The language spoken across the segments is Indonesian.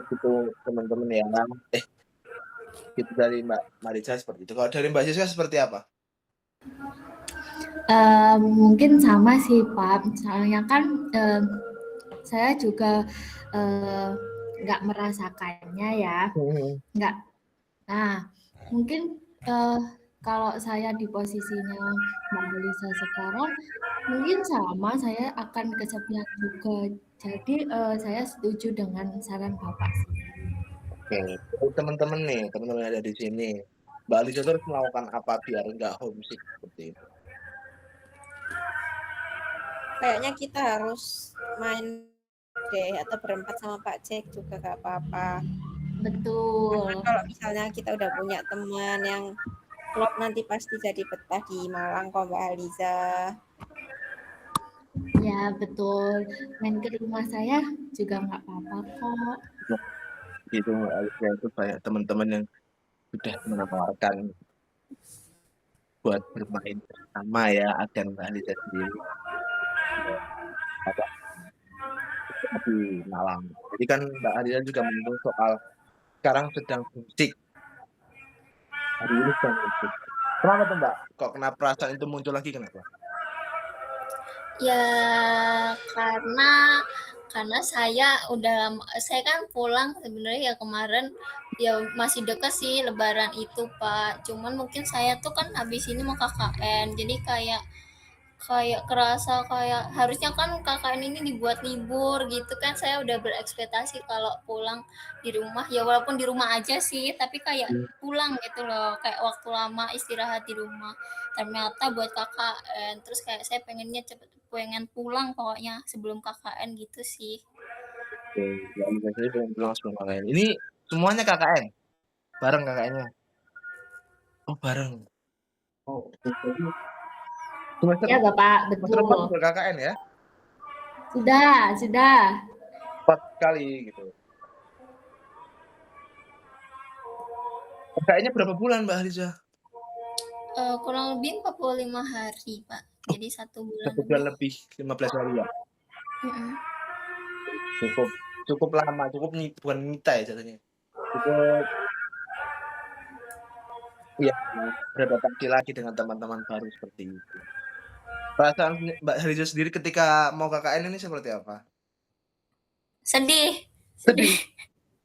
Itu teman-teman ya. Eh, itu dari Mbak Marica seperti itu. Kalau dari Mbak Siska seperti apa? Mungkin sama sih Pak, soalnya kan saya juga nggak merasakannya ya, Mhm. nggak. Nah, mungkin kalau saya di posisinya Mbak Melisa sekarang, mungkin sama, saya akan kesepian juga. Jadi saya setuju dengan saran Bapak sih. Oke, untuk teman-teman nih, teman-teman yang ada di sini, Mbak Lisa tuh harus melakukan apa biar nggak homesick seperti itu? Kayaknya kita harus main deh atau berempat sama Pak Jack juga gak apa-apa. Karena Betul. kalau misalnya kita udah punya teman yang klop nanti pasti jadi betah di Malang kok Mbak Aliza. Ya, betul. Main ke rumah saya juga nggak apa-apa kok. Nah, gitu Mbak Lisa itu banyak teman-teman yang sudah menawarkan buat bermain bersama ya, akan Mbak Lisa sendiri apa di Malang. Jadi kan Mbak Lisa juga menyinggung soal sekarang sedang homesick, hari ini sedang homesick. Kenapa tuh Mbak? Kok kenapa perasaan itu muncul lagi kenapa? Ya karena saya kan pulang sebenarnya ya kemarin ya masih dekat sih Lebaran itu Pak. Cuman mungkin saya tuh kan habis ini mau KKN, jadi kayak kayak kerasa kayak harusnya kan KKN ini dibuat libur gitu kan, saya udah berekspektasi kalau pulang di rumah ya walaupun di rumah aja sih tapi kayak pulang gitu loh, kayak waktu lama istirahat di rumah, ternyata buat KKN terus kayak saya pengen pulang pokoknya sebelum KKN gitu sih. Oke, Mbak Lisa sendiri pengen pulang sebelum KKN. Ini semuanya KKN? Bareng KKN-nya? Oh bareng. Oh, oke. Jadi semester Ya, Bapak, semester 4 betul. udah KKN ya? Sudah, sudah. 4 kali gitu. KKN-nya berapa bulan Mbak Lisa? Kurang lebih 45 hari Pak, Oh, jadi 1 bulan 1 bulan lebih. lebih, 15 hari ya? Mm-mm. Cukup cukup lama, cukup bukan nyita ya jatuhnya. Cukup iya, beradaptasi lagi dengan teman-teman baru seperti itu. Perasaan Mbak Lisa sendiri ketika mau KKN ini seperti apa? Sedih, sedih. Sedih?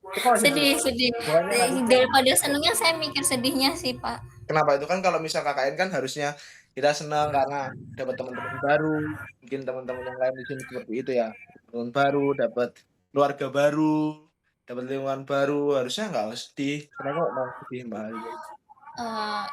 Kok sedih? Sedih, sedih. Bukannya harusnya Daripada senengnya saya mikir sedihnya sih, Pak. kenapa itu kan kalau misal KKN kan harusnya kita senang karena dapat teman-teman baru, mungkin teman-teman yang lain di sini seperti itu ya, teman baru, dapat keluarga baru, dapat lingkungan baru, harusnya nggak sedih. Kenapa kok malah sedih Mbak Halia?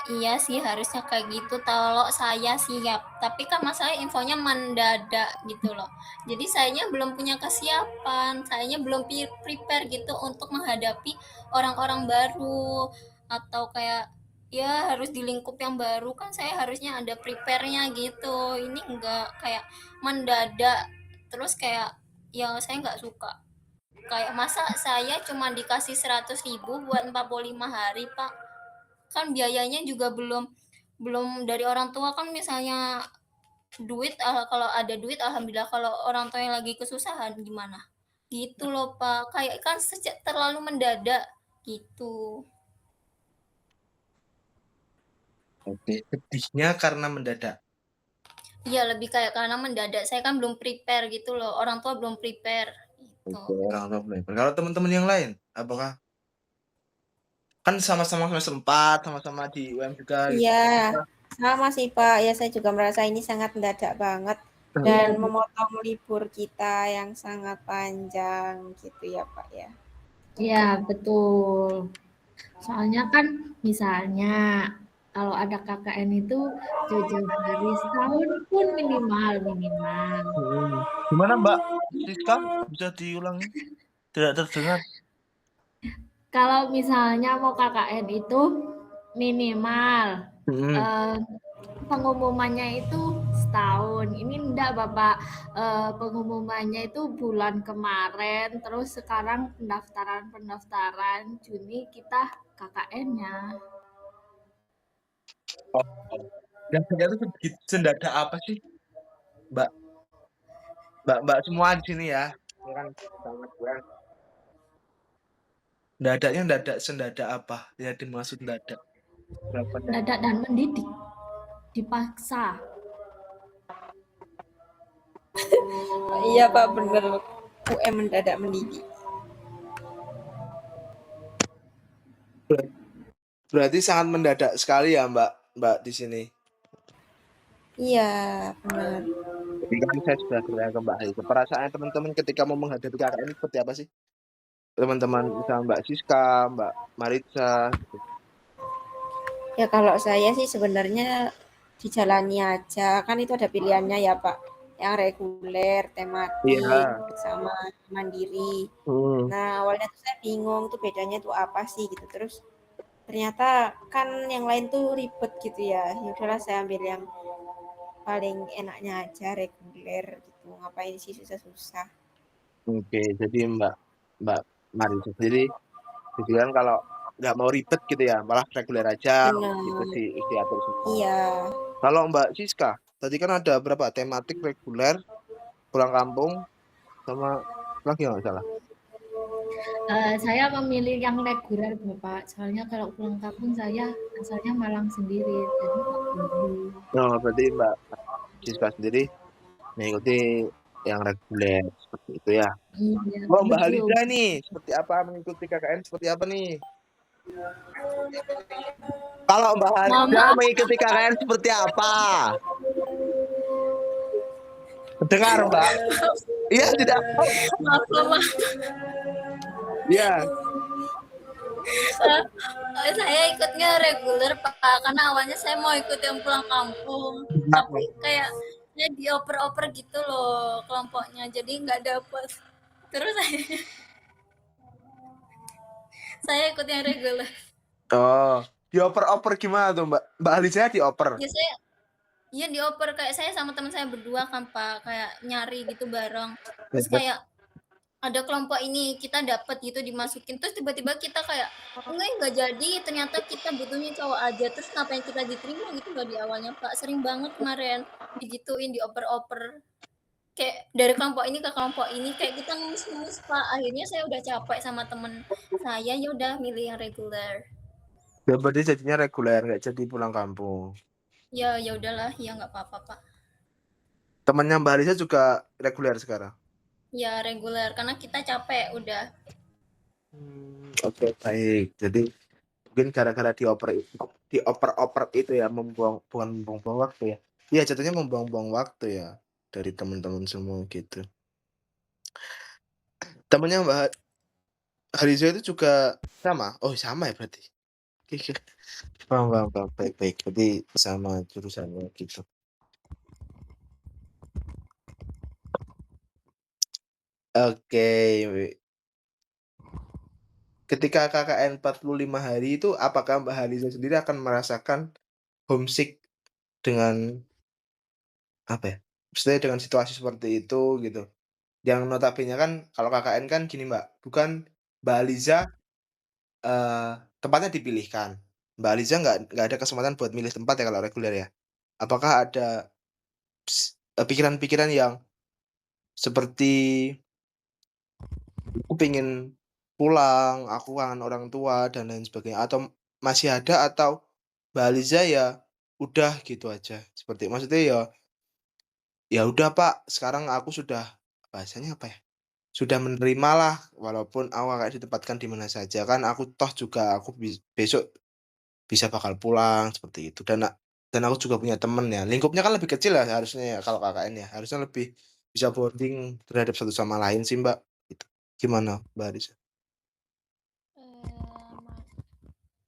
Iya sih harusnya kayak gitu kalau saya sih ya. Tapi kan masalah infonya mendadak gitu loh. Jadi sayanya belum punya kesiapan, sayanya belum prepare gitu untuk menghadapi orang-orang baru atau kayak ya harus di lingkup yang baru kan saya harusnya ada prepare-nya gitu. Ini enggak kayak mendadak terus kayak ya saya nggak suka. Kayak masa saya cuma dikasih 100.000 buat 45 hari, Pak. Kan biayanya juga belum belum dari orang tua kan misalnya duit kalau ada duit alhamdulillah, kalau orang tua yang lagi kesusahan gimana? Gitu loh, Pak. Kayak kan terlalu mendadak gitu. Oke, sedihnya karena mendadak. Iya, lebih kayak karena mendadak. Saya kan belum prepare gitu loh. Orang tua belum prepare gitu. Oke, orang tua belajar. Kalau teman-teman yang lain, apakah kan sama-sama semester 4, sama-sama di UM juga gitu. Iya, Apakah sama sih Pak. Ya saya juga merasa ini sangat mendadak banget Iya, dan mhm, memotong libur kita yang sangat panjang gitu ya Pak ya. iya, betul. Soalnya kan misalnya kalau ada KKN itu jauh-jauh hari setahun pun minimal minimal. mhm. Gimana Mbak Siska? Bisa diulangi? Tidak terdengar. Kalau misalnya mau KKN itu minimal Mhm. eh, pengumumannya itu setahun. Ini enggak Bapak, pengumumannya itu bulan kemarin, terus sekarang pendaftaran Juni kita KKN-nya. Oh, yang kerja itu sendadak apa sih, Mbak? Mbak-mbak semua di sini ya, ini kan sangat keren. Ndadaknya sendadak apa? Ya dimaksud ndadak. Berapa Mendadak dan mendidik. Dipaksa. Iya Pak, bener. UM mendadak mendidik. Berarti sangat mendadak sekali ya Mbak di sini. Iya, benar. Jadi kan saya sudah bertanya ke Mbak Haisa. Perasaan teman-teman ketika mau menghadapi KKN seperti apa sih? Teman-teman misalnya Mbak Siska, Mbak Maritza gitu. Ya kalau saya sih sebenarnya dijalani aja. Kan itu ada pilihannya ya Pak. Yang reguler, tematik, Iya. sama mandiri. Hmm. Nah awalnya tuh saya bingung tuh bedanya tuh apa sih gitu. Terus ternyata kan yang lain tuh ribet gitu ya. Ya udahlah saya ambil yang paling enaknya aja, reguler gitu. Ngapain sih susah-susah. Oke, jadi Mbak Maritza sendiri kan kalau nggak mau ribet gitu ya, malah reguler aja gitu Benar. diatur semua. Iya. Kalau Mbak Siska, tadi kan ada berapa tematik reguler, pulang kampung, sama lagi nggak salah. Saya memilih yang reguler Bapak, soalnya kalau pulang kampung saya asalnya Malang sendiri, jadi nggak perlu. Oh, berarti Mbak Siska sendiri mengikuti yang reguler seperti itu ya. Iya, Oh, Mbak betul. Haliza nih, seperti apa mengikuti KKN seperti apa nih? Kalau Mbak Haliza mengikuti KKN seperti apa? Dengar Mbak? Iya tidak? Maaf. Iya. Saya ikutnya reguler Pak, karena awalnya saya mau ikut yang pulang kampung, tapi kayak saya dioper-oper gitu loh kelompoknya, jadi nggak dapet. Terus saya ikut yang reguler. Oh, dioper-oper gimana tuh Mbak? Mbak Haliza dioper? Ya saya, iya dioper, kayak saya sama teman saya berdua kan Pak, kayak nyari gitu bareng. Terus kayak ada kelompok ini kita dapat gitu dimasukin, terus tiba-tiba kita kayak enggak jadi, ternyata kita butuhnya cowok aja, terus ngapain kita diterima gitu loh di awalnya Pak. Sering banget kemarin digituin, dioper-oper kayak dari kelompok ini ke kelompok ini, kayak kita ngemis-ngemis Pak. Akhirnya saya udah capek sama temen saya, ya udah milih yang reguler. Ya berarti jadinya reguler, nggak jadi pulang kampung. Ya udahlah, ya nggak apa-apa Pak. Temannya Mbak Haliza juga reguler sekarang? Ya reguler, karena kita capek udah. Oke, baik. Jadi mungkin gara-gara dioper-oper itu ya, bukan membuang waktu ya. Iya, jatuhnya membuang-buang waktu ya dari teman-teman semua gitu. Temannya Mbak Haliza itu juga sama? Oh, sama ya berarti. Oke. Paham. Baik. Jadi sama jurusannya gitu. Oke. Ketika KKN 45 hari itu, apakah Mbak Haliza sendiri akan merasakan homesick dengan apa ya, maksudnya dengan situasi seperti itu gitu? Yang notabene kan kalau KKN kan gini Mbak, bukan Mbak Haliza, tempatnya dipilihkan. Mbak Haliza nggak ada kesempatan buat milih tempat ya kalau reguler ya? Apakah ada pikiran-pikiran yang seperti, "Aku pengen pulang, aku kangen orang tua," dan lain sebagainya, atau masih ada, atau Mbak Haliza ya udah gitu aja? Seperti maksudnya ya udah Pak, sekarang aku sudah bahasanya apa ya, sudah menerimalah walaupun aku kayak ditempatkan di mana saja, kan aku toh juga aku besok bisa bakal pulang seperti itu, dan aku juga punya temen ya, lingkupnya kan lebih kecil ya harusnya ya kalau KKN ya, harusnya lebih bisa bonding terhadap satu sama lain sih Mbak, gitu. Gimana Mbak Harisha?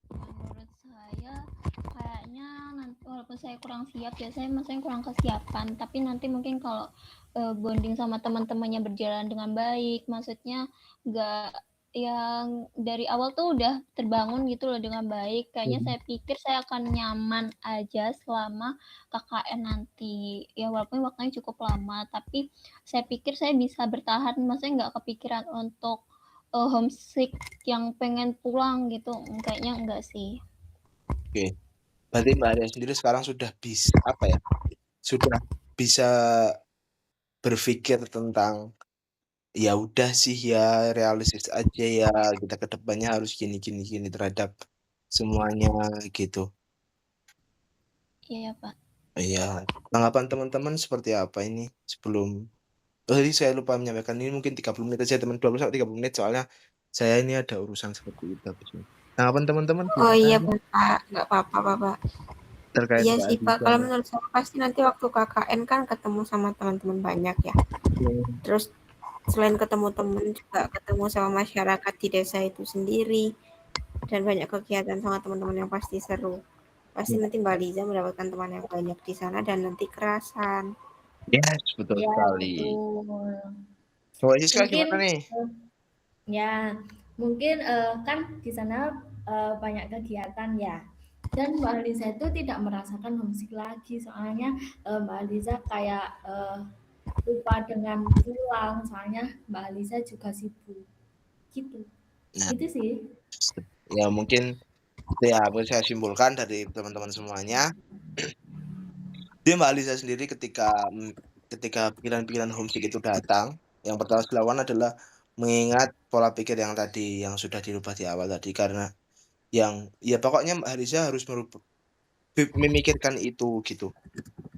Menurut saya kayaknya nanti walaupun saya kurang siap ya, saya maksudnya kurang kesiapan, tapi nanti mungkin kalau bonding sama teman-temannya berjalan dengan baik, maksudnya nggak yang dari awal tuh udah terbangun gitu loh dengan baik, kayaknya saya pikir saya akan nyaman aja selama KKN nanti. Ya walaupun waktunya cukup lama, tapi saya pikir saya bisa bertahan, maksudnya nggak kepikiran untuk homesick yang pengen pulang gitu, kayaknya enggak sih. Oke, berarti Mbak Aria sendiri sekarang sudah bisa apa ya, sudah bisa berpikir tentang ya udah sih ya realistis aja ya, kita ke depannya harus gini gini gini terhadap semuanya gitu. Iya, Pak. Iya, tanggapan teman-teman seperti apa ini sebelum tadi saya lupa menyampaikan ini mungkin 30 menit aja teman, 20 sampai 30 menit soalnya saya ini ada urusan seperti itu habis ini. Tanggapan teman-teman Oh iya gimana Bapak, nggak apa-apa Bapak. terkait Iya Mbak sih Pak, Adisa? kalau menurut saya pasti nanti waktu KKN kan ketemu sama teman-teman banyak ya. Terus selain ketemu teman juga ketemu sama masyarakat di desa itu sendiri dan banyak kegiatan sama teman-teman yang pasti seru. Pasti nanti Mbak Liza mendapatkan teman yang banyak di sana dan nanti kerasan. Yes, betul Ya, sekali. betul. Mbak Siska Mungkin gimana nih? ya, mungkin kan di sana banyak kegiatan ya. Dan Mbak Liza itu tidak merasakan homesick lagi, soalnya Mbak Liza kayak lupa dengan pulang, soalnya Mbak Liza juga sibuk gitu. Nah, Itu sih. ya mungkin itu ya apa saya simpulkan dari teman-teman semuanya. Dia Mbak Alisa sendiri ketika pikiran-pikiran homesick itu datang, yang pertama dilakukan adalah mengingat pola pikir yang tadi yang sudah dirubah di awal tadi karena yang ya pokoknya Mbak Alisa harus memikirkan itu gitu.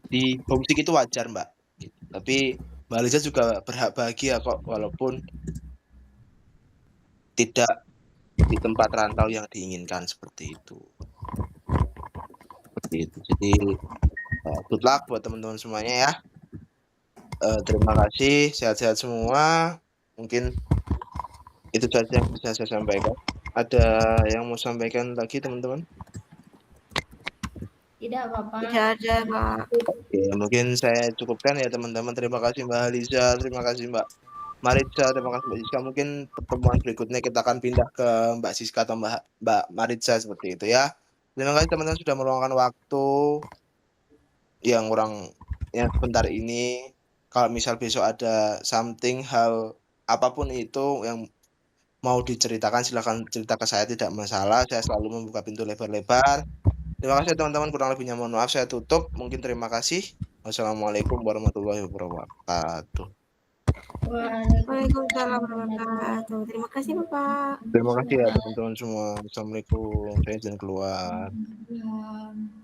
Di homesick itu wajar Mbak, gitu. Tapi Mbak Alisa juga berhak bahagia kok walaupun tidak di tempat rantau yang diinginkan seperti itu. Seperti itu. Jadi good luck buat teman-teman semuanya ya. Terima kasih, sehat-sehat semua. Mungkin itu saja yang bisa saya sampaikan. Ada yang mau sampaikan lagi teman-teman? Tidak apa-apa. Tidak ada Pak. Oke, mungkin saya cukupkan ya teman-teman. Terima kasih Mbak Haliza, terima kasih Mbak Maritza, terima kasih Mbak Siska. Mungkin pertemuan berikutnya kita akan pindah ke Mbak Siska atau Mbak Maritza seperti itu ya. Terima kasih teman-teman sudah meluangkan waktu yang sebentar ini. Kalau misal besok ada hal apapun itu yang mau diceritakan silahkan cerita ke saya, tidak masalah. Saya selalu membuka pintu lebar-lebar. Terima kasih teman-teman, kurang lebihnya mohon maaf saya tutup. Mungkin terima kasih. Wassalamualaikum warahmatullahi wabarakatuh. Waalaikumsalam warahmatullahi wabarakatuh. Terima kasih Bapak. Terima kasih ya teman-teman semua. Assalamualaikum. Saya izin keluar. Ya.